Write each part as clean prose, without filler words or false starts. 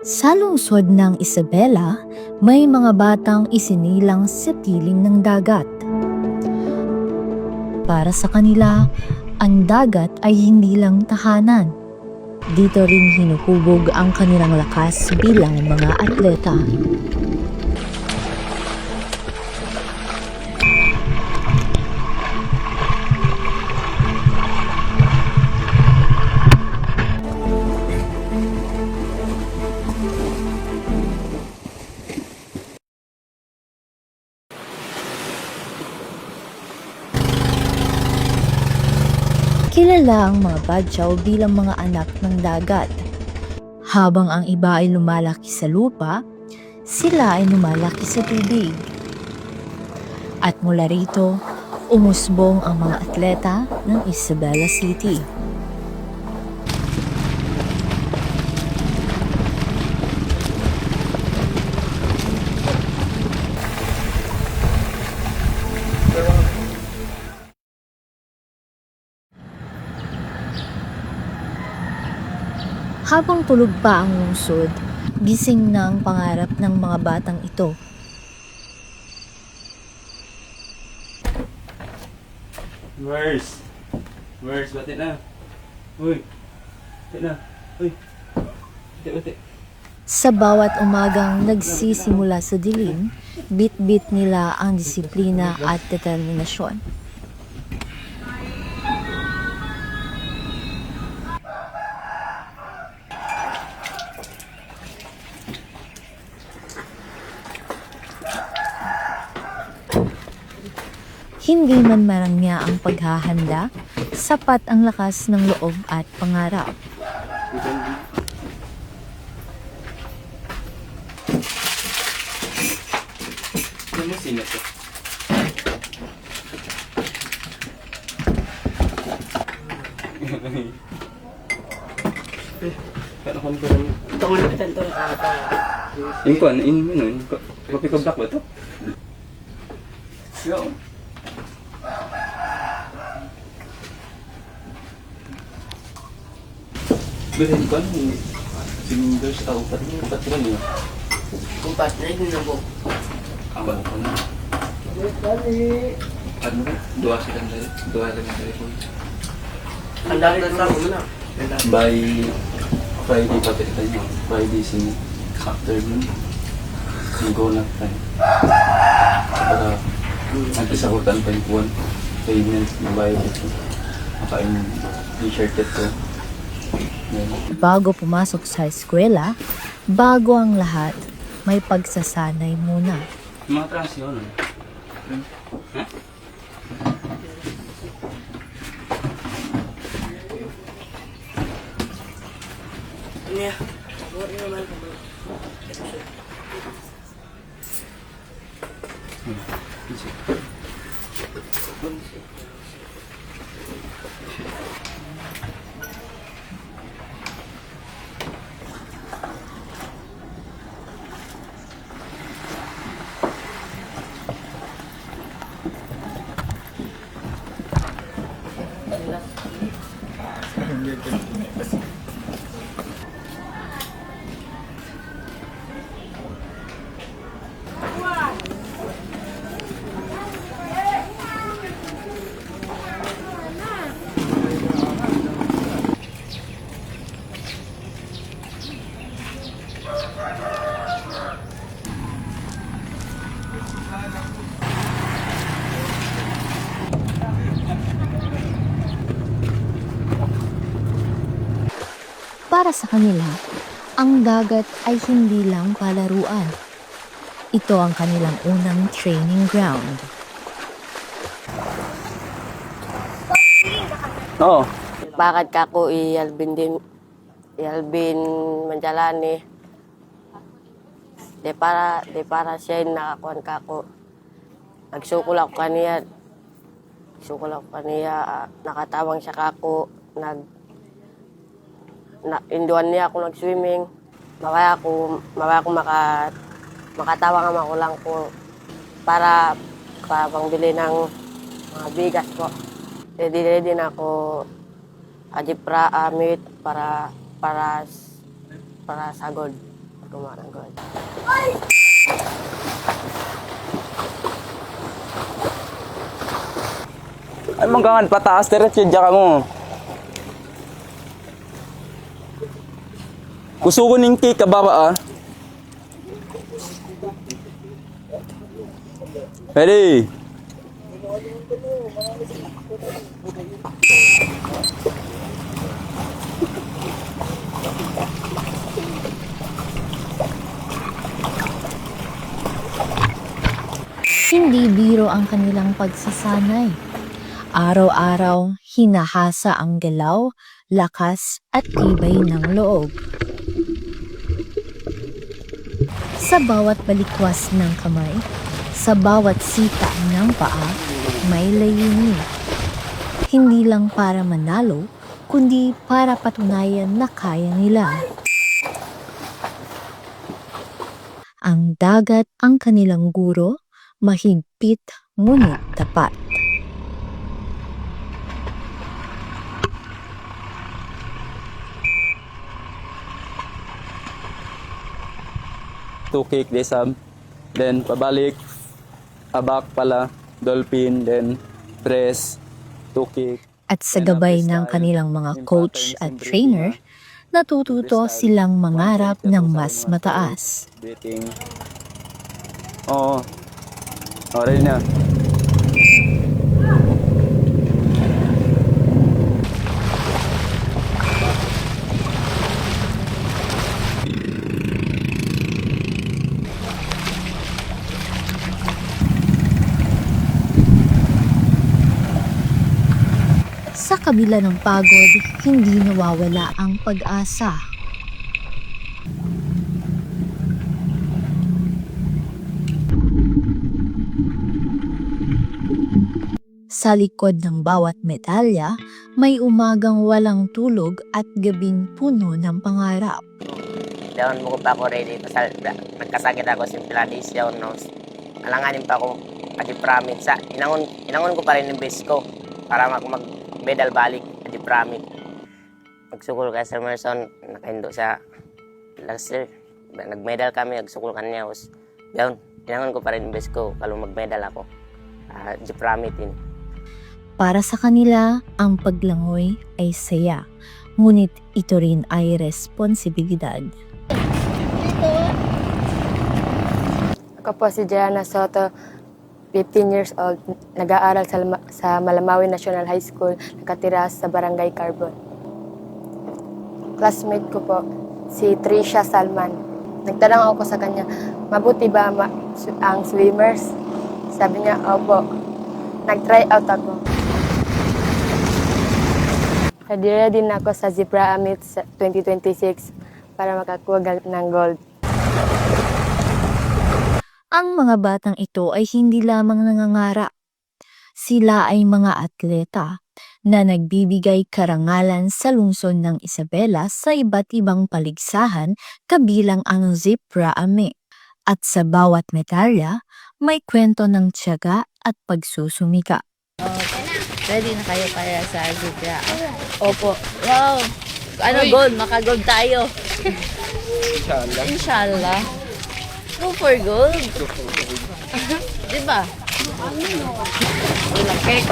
Sa lungsod ng Isabela, may mga batang isinilang sa piling ng dagat. Para sa kanila, ang dagat ay hindi lang tahanan. Dito rin hinuhubog ang kanilang lakas bilang mga atleta. Kilala ang mga badyaw bilang mga anak ng dagat. Habang ang iba ay lumalaki sa lupa, sila ay lumalaki sa tubig. At mula rito, umusbong ang mga atleta ng Isabela City. Habang tulog pa ang lungsod, gising na ang pangarap ng mga batang ito. Mers, bati na. Uy, bati na. Uy, bati. Sa bawat umagang nagsisimula sa dilim, bit-bit nila ang disiplina at determinasyon. Hindi man marangya ang paghahanda, sapat ang lakas ng loob at pangarap. Ano sino to? Kano kami ko naman? Ito nga natin ito nakakata. Yung ko, yung kopi ko black ba ito? Yo. Bilhin ko ano yung sinunder sa upat niyo, upat ko niyo. Kumpat na yun na po. Aba ko na. Ano ba? Dua lang dari po. Ang dami na sa mo na. By Friday pa tayo niyo. Friday sin afternoon. Go na tayo. Para nagkisakutan pa yung buwan. Payment na bayad ito. Makain t-shirt ito. Bago pumasok sa eskwela, bago ang lahat, may pagsasanay muna. Mga transyon. Ha? Ano yan? Huwag nyo naman. Para sa kanila, ang dagat ay hindi lang palaruan. Ito ang kanilang unang training ground. Oo. Bakit ka ko Alvin Manjalani? De para siya yung nakakuhan ka ko. Nagsukol ako kaniya. Nakatawang siya kako. Induan niya ako nag-swimming. Mawaya ako makatawang ako lang po para pangbili ng mga bigas po. Ready na ako ajipra amit para sagod. gumawa ng gold. Ay, manggangan pataas, diretso dyan ka mo. Gusto ko ng cake, kababa ah. Ready? Hindi biro ang kanilang pagsasanay. Araw-araw, hinahasa ang galaw, lakas at tibay ng loob. Sa bawat balikwas ng kamay, sa bawat sika ng paa, may layunin. Hindi lang para manalo, kundi para patunayan na kaya nila. Ang dagat ang kanilang guro, mahigpit ngunit tapat. Two kick, desab. Then pabalik. Abak pala. Dolphin. Then press. Two kick. At sa gabay ng kanilang mga coach at trainer, natututo silang mangarap ng mas mataas. Beating. Oo. Oh, ready na. Sa kabila ng pagod, hindi nawawala ang pag-asa. Sa likod ng bawat medalya, may umagang walang tulog at gabing puno ng pangarap. Daon mo ko pa ako ready. Pasal, nagkasakit ako sa Pilates daon no. Alanganin pa ako adi pramit sa inangon ko pa rin yung best ko para mag-medal balik adi pramit. Magsukol ka sa Merson, nakaindo sa last year. Nag-medal kami, nagsukol kanya. Daon, inangon ko pa rin yung best ko kalau mag-medal ako. Adi pramit din. Para sa kanila, ang paglangoy ay saya, ngunit ito rin ay responsibilidad. Ako po si Jana Soto, 15 years old, nag-aaral sa Malamawi National High School, nakatira sa Barangay Carbon. Classmate ko po, si Trisha Salman. Nagtanong ako sa kanya, mabuti ba ang swimmers? Sabi niya, opo. Nag-try out ako. Ready na ako sa Zebra Amit 2026 para makakuha ng gold. Ang mga batang ito ay hindi lamang nangangarap. Sila ay mga atleta na nagbibigay karangalan sa lungsod ng Isabela sa iba't ibang paligsahan kabilang ang Zebra Amit. At sa bawat medalya, may kwento ng tiyaga at pagsusumika. Ready na kayo para sa Zebra? Opo. Wow! Ano gold? Maka-gold tayo. Inshallah. Inshallah. Go for gold. Diba? Walang cake.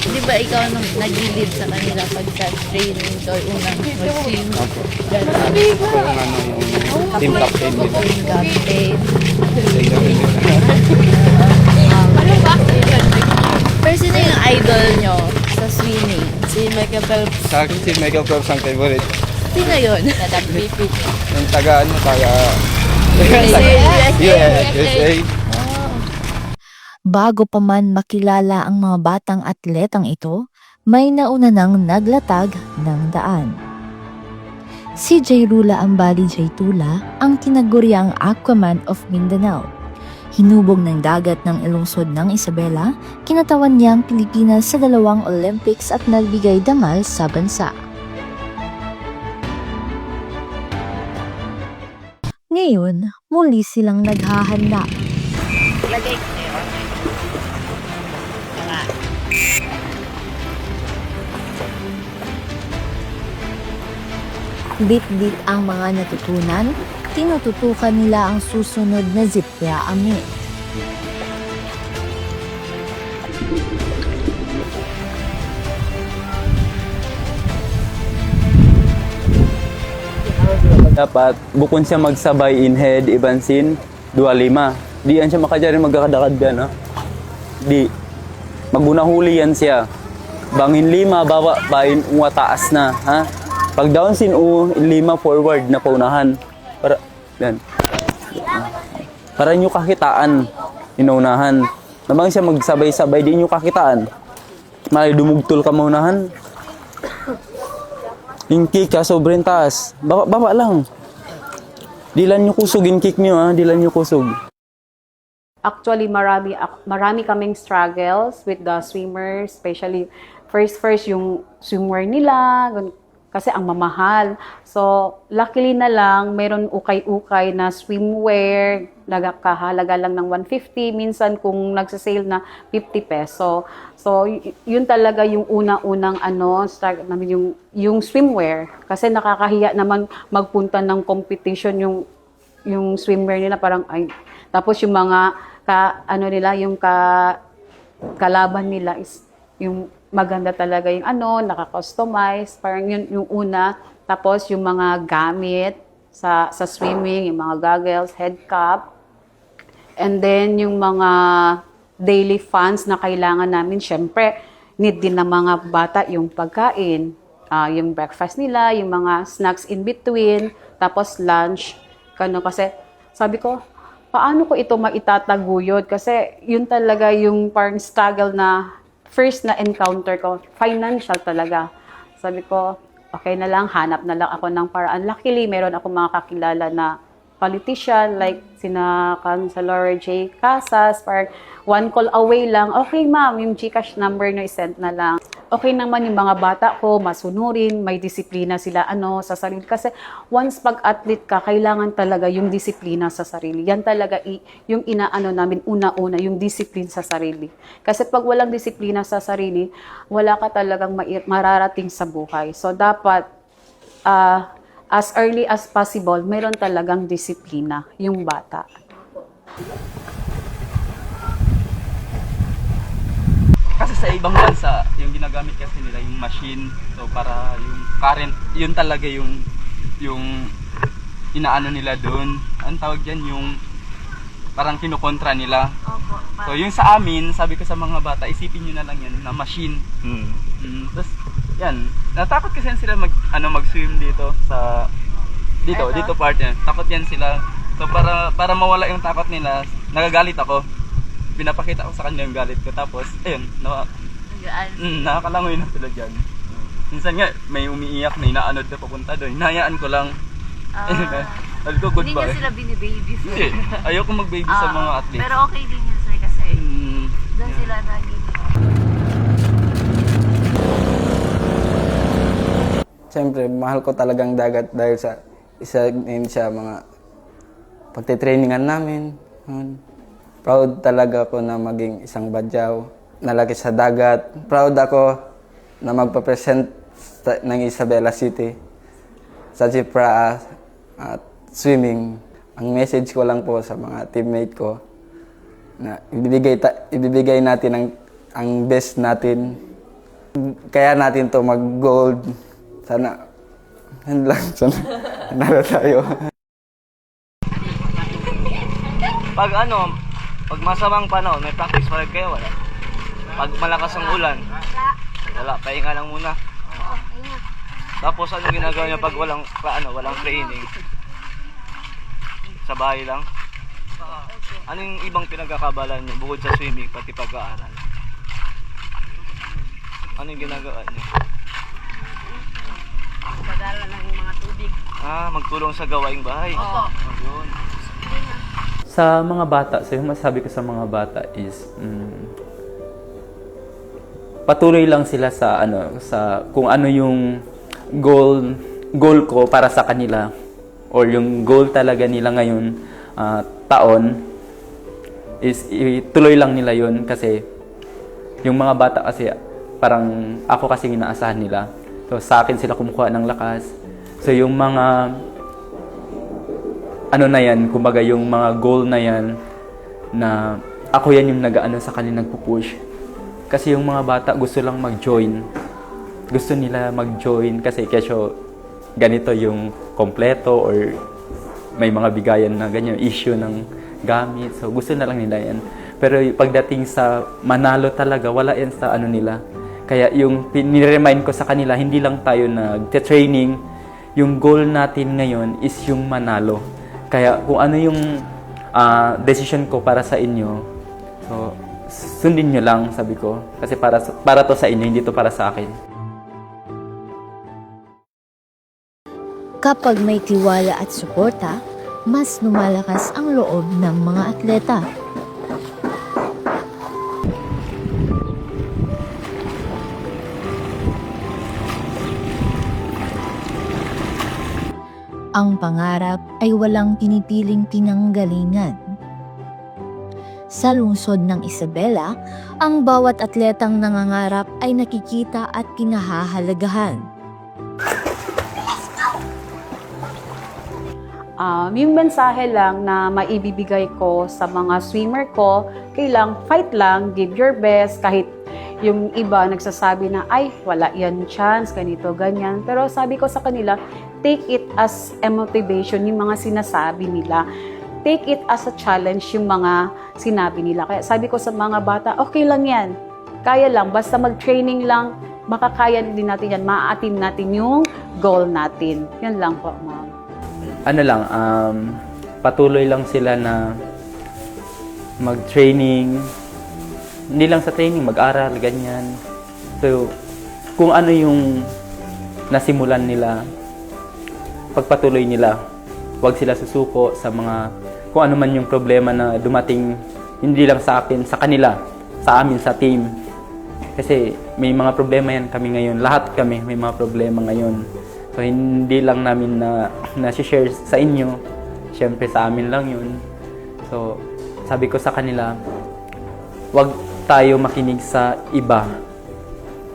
Diba ikaw nung nag-lead sa kanila pag sa training or unang mag-swim? Kung ano yung team captain nila. Team captain. Pero sino yung idol nyo sa swimming? Si Michael Phelps. Sa akin si Michael Phelps ang favorite. Sino yun? Nag-BP. Yung taga USA. Bago pa man makilala ang mga batang atletang ito, may nauna nang naglatag ng daan. Si J. Rula Ambali J. Tula ang tinaguriang Aquaman of Mindanao. Hinubog ng dagat ng lungsod ng Isabela, kinatawan niya ang Pilipinas sa 2 Olympics at nagbigay dangal sa bansa. Ngayon, muli silang naghahanda. Lagay ko yun. Mga. Bit-bit ang mga natutunan, tinututukan nila ang susunod na zebra amit. Dapat, bukod siya magsabay in head, ibansin, 2-5. Di yan siya makadyarin magkakadakad yan, ha? Di. Magunahuli yan siya. Bangin 5, bawa, bain, taas na, ha? Pag down sin 5 forward na paunahan. Para, yan. Para nyo kakitaan, inunahan. Nabang siya magsabay-sabay, di nyo kakitaan. Malay dumugtol ka maunahan. Yung kick ka, sobrang taas. Baba lang. Dilan nyo kusog yung kick nyo, ha? Dilan nyo kusog. Actually, marami kaming struggles with the swimmers, especially first yung swimwear nila, kasi ang mamahal. So, luckily na lang, mayroon ukay-ukay na swimwear, nagkahalaga lang ng 150, minsan kung nagsasale na 50 peso. So, yun talaga yung unang start namin yung swimwear. Kasi nakakahiya naman magpunta ng competition yung swimwear nila, parang ay. Tapos yung mga kalaban nila is yung maganda talaga yung naka-customize, parang yun yung una. Tapos yung mga gamit sa swimming, yung mga goggles, head cap. And then yung mga daily funds na kailangan namin, syempre, need din ng mga bata yung pagkain. Yung breakfast nila, yung mga snacks in between, tapos lunch. Kasi sabi ko, paano ko ito maitataguyod? Kasi yun talaga yung parang struggle na first na encounter ko, financial talaga. Sabi ko, okay na lang, hanap na lang ako ng paraan. Luckily, meron ako mga kakilala na politician, like sina Councilor J. Casas, parang one call away lang, okay ma'am, yung GCash number na isend na lang. Okay naman yung mga bata ko, masunurin, may disiplina sila sa sarili. Kasi once pag-athlete ka, kailangan talaga yung disiplina sa sarili. Yan talaga yung namin una-una, yung discipline sa sarili. Kasi pag walang disiplina sa sarili, wala ka talagang mararating sa buhay. So dapat, as early as possible, mayroon talagang disiplina yung bata. Kasi sa ibang bansa, yung ginagamit kasi nila yung machine. So para yung current, yun talaga yung inaano nila doon. Ang tawag diyan yung parang kinukontra nila. So yung sa amin, sabi ko sa mga bata, isipin niyo na lang yan na machine. Tapos yan, natakot kasi yan sila mag-swim dito sa dito part yan. Takot yan sila. So para mawala yung takot nila, nagagalit ako. Pinapakita ko sa kanila yung galit ko. Tapos, ayun, nakakalangoy na sila dyan. Minsan nga, may umiiyak na inaanod na papunta doon. Hinayaan ko lang. Sabi ko, goodbye. Hindi niya sila binibaby. Hindi. Ayoko mag-baby sa mga athletes. Pero okay din yun sir kasi doon sila naging. Siyempre, mahal ko talagang dagat dahil sa isa din siya mga pagtitrainingan namin. Proud talaga ako na maging isang badyaw, nalaki sa dagat. Proud ako na magpa-present ng Isabela City sa Zebra at swimming. Ang message ko lang po sa mga teammate ko na ibibigay natin ang best natin. Kaya natin to mag-gold. Sana, sana tayo. Pag masamang panahon, may practice pa rin kayo, wala? Pag malakas ang ulan, wala, pahinga lang muna. Tapos ano ginagawa niya pag walang training? Sa bahay lang? Anong ibang pinagkakabalan niyo bukod sa swimming, pati pag-aaral? Anong ginagawa niyo? Padala ng mga tubig. Magtulong sa gawaing bahay? Oo. Ayun. Sa mga bata, so yung masabi ko sa mga bata is patuloy lang sila sa kung ano yung goal ko para sa kanila or yung goal talaga nila ngayon taon is ituloy lang nila yun kasi yung mga bata kasi parang ako kasi inaasahan nila. So sa akin sila kumukuha ng lakas. So yung mga ano na yan, kumbaga yung mga goal na yan, na ako yan yung nag-ano sa kanila, nagpo-push. Kasi yung mga bata gusto lang mag-join. Gusto nila mag-join kasi kesyo ganito yung kompleto or may mga bigayan na ganyan, issue ng gamit. So gusto na lang nila yan. Pero pagdating sa manalo talaga, wala yan sa ano nila. Kaya yung piniremind ko sa kanila, hindi lang tayo nag-training. Yung goal natin ngayon is yung manalo. Kaya kung ano yung decision ko para sa inyo, so sundin nyo lang, sabi ko. Kasi para to sa inyo, hindi to para sa akin. Kapag may tiwala at suporta, mas lumalakas ang loob ng mga atleta. Ang pangarap ay walang pinipiling pinanggalingan. Sa lungsod ng Isabela, ang bawat atletang nangangarap ay nakikita at pinahahalagahan. Yung mensahe lang na maibibigay ko sa mga swimmer ko, kailang fight lang, give your best, kahit yung iba nagsasabi na, ay, wala yan chance, ganito, ganyan. Pero sabi ko sa kanila, take it as a motivation, yung mga sinasabi nila. Take it as a challenge, yung mga sinabi nila. Kaya sabi ko sa mga bata, okay lang yan. Kaya lang, basta mag-training lang, makakaya din natin yan, ma-attain natin yung goal natin. Yan lang po, ma'am. Ano lang, patuloy lang sila na mag-training. Hindi lang sa training, mag-aral, ganyan. So, kung ano yung nasimulan nila, pagpatuloy nila. Huwag sila susuko sa mga, kung ano man yung problema na dumating, hindi lang sa akin, sa kanila, sa amin, sa team. Kasi may mga problema yan kami ngayon. Lahat kami may mga problema ngayon. So, hindi lang namin na-share sa inyo. Siyempre, sa amin lang yun. So, sabi ko sa kanila, huwag tayo makinig sa iba.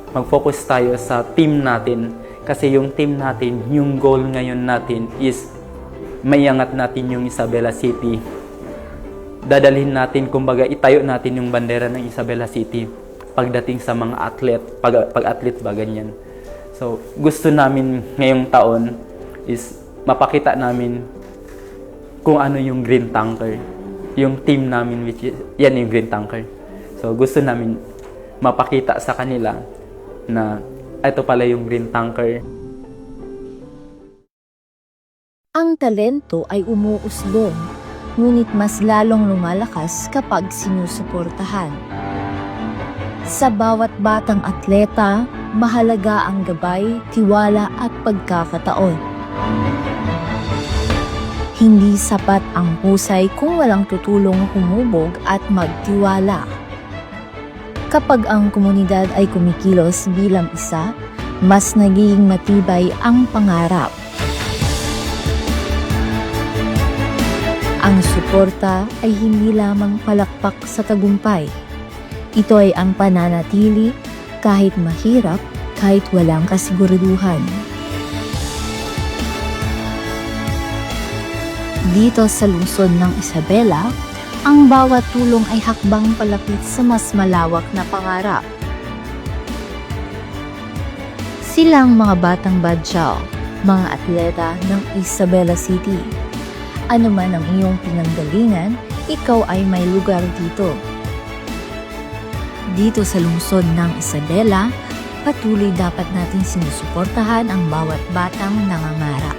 Mag-focus tayo sa team natin. Kasi yung team natin, yung goal ngayon natin is maiangat natin yung Isabela City. Dadalhin natin, kumbaga, itayo natin yung bandera ng Isabela City pagdating sa mga athlete, pag-athlete ba, ganyan. So, gusto namin ngayong taon is mapakita namin kung ano yung Green Tanker. Yung team namin, which is, yan yung Green Tanker. So, gusto namin mapakita sa kanila na ito pala yung Green Tanker. Ang talento ay umuusbong, ngunit mas lalong lumalakas kapag sinusuportahan. Sa bawat batang atleta, mahalaga ang gabay, tiwala at pagkakataon. Hindi sapat ang husay kung walang tutulong humubog at magtiwala. Kapag ang komunidad ay kumikilos bilang isa, mas nagiging matibay ang pangarap. Ang suporta ay hindi lamang palakpak sa tagumpay. Ito ay ang pananatili kahit mahirap, kahit walang kasiguraduhan. Dito sa lungsod ng Isabela, ang bawat tulong ay hakbang palapit sa mas malawak na pangarap. Silang mga batang badyaw, mga atleta ng Isabela City. Ano man ang iyong pinanggalingan, ikaw ay may lugar dito. Dito sa lungsod ng Isabela, patuloy dapat natin sinusuportahan ang bawat batang nangangarap.